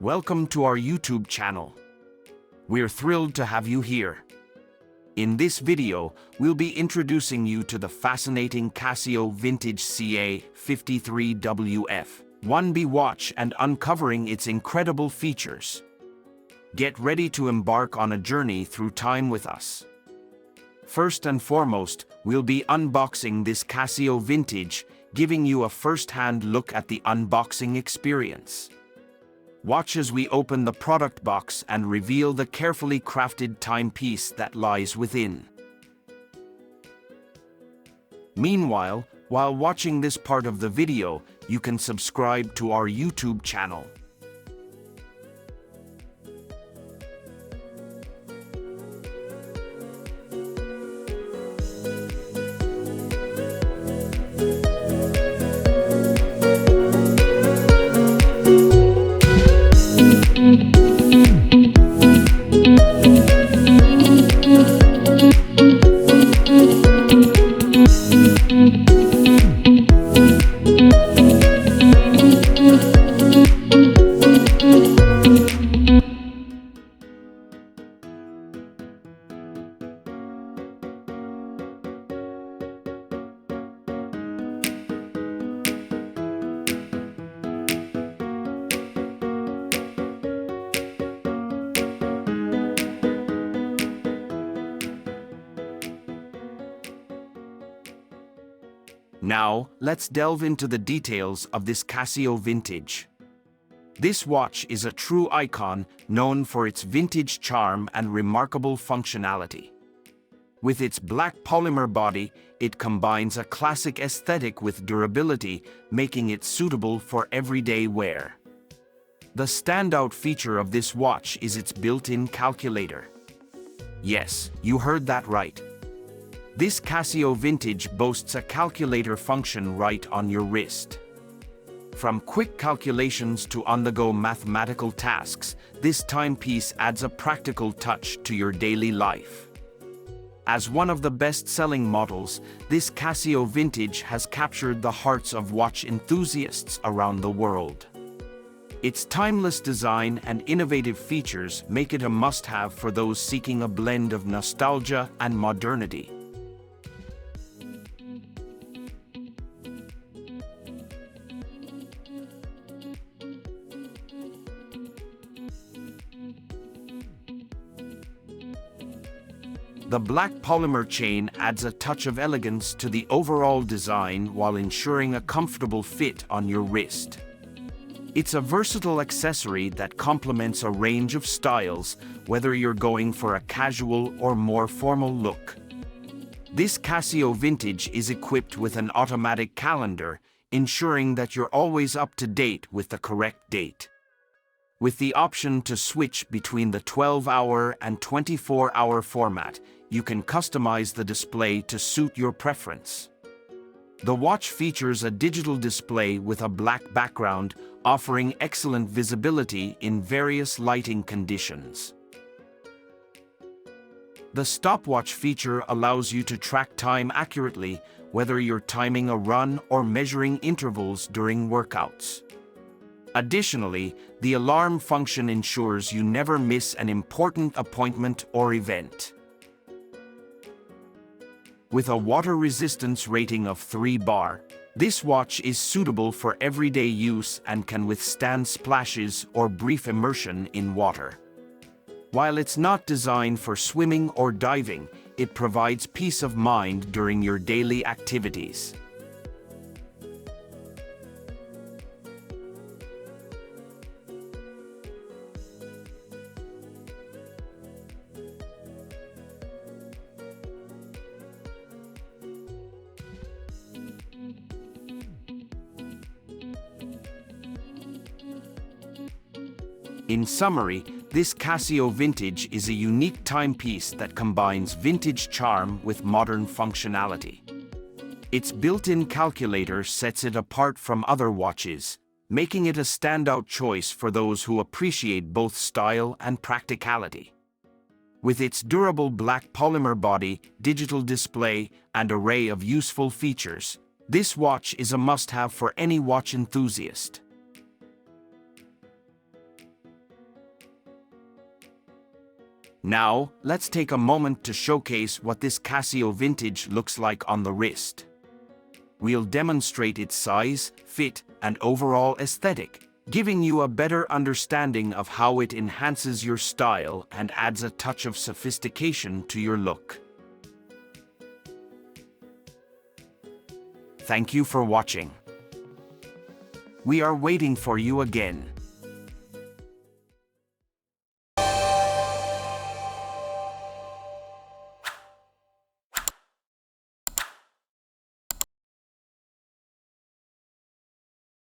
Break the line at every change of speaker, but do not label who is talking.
Welcome to our YouTube channel. We're thrilled to have you here. In this video, we'll be introducing you to the fascinating CASIO Vintage CA-53WF-1B watch and uncovering its incredible features. Get ready to embark on a journey through time with us. First and foremost, we'll be unboxing this CASIO Vintage, giving you a first-hand look at the unboxing experience. Watch as we open the product box and reveal the carefully crafted timepiece that lies within. Meanwhile, while watching this part of the video, you can subscribe to our YouTube channel. Now, let's delve into the details of this CASIO Vintage. This watch is a true icon, known for its vintage charm and remarkable functionality. With its black polymer body, it combines a classic aesthetic with durability, making it suitable for everyday wear. The standout feature of this watch is its built-in calculator. Yes, you heard that right. This CASIO Vintage boasts a calculator function right on your wrist. From quick calculations to on-the-go mathematical tasks, this timepiece adds a practical touch to your daily life. As one of the best-selling models, this CASIO Vintage has captured the hearts of watch enthusiasts around the world. Its timeless design and innovative features make it a must-have for those seeking a blend of nostalgia and modernity. The black polymer chain adds a touch of elegance to the overall design while ensuring a comfortable fit on your wrist. It's a versatile accessory that complements a range of styles, whether you're going for a casual or more formal look. This CASIO Vintage is equipped with an automatic calendar, ensuring that you're always up to date with the correct date. With the option to switch between the 12-hour and 24-hour format, you can customize the display to suit your preference. The watch features a digital display with a black background, offering excellent visibility in various lighting conditions. The stopwatch feature allows you to track time accurately, whether you're timing a run or measuring intervals during workouts. Additionally, the alarm function ensures you never miss an important appointment or event. With a water resistance rating of 3 bar, this watch is suitable for everyday use and can withstand splashes or brief immersion in water. While it's not designed for swimming or diving, it provides peace of mind during your daily activities. In summary, this CASIO Vintage is a unique timepiece that combines vintage charm with modern functionality. Its built-in calculator sets it apart from other watches, making it a standout choice for those who appreciate both style and practicality. With its durable black polymer body, digital display, and array of useful features, this watch is a must-have for any watch enthusiast. Now, let's take a moment to showcase what this Casio Vintage looks like on the wrist. We'll demonstrate its size, fit, and overall aesthetic, giving you a better understanding of how it enhances your style and adds a touch of sophistication to your look. Thank you for watching. We are waiting for you again.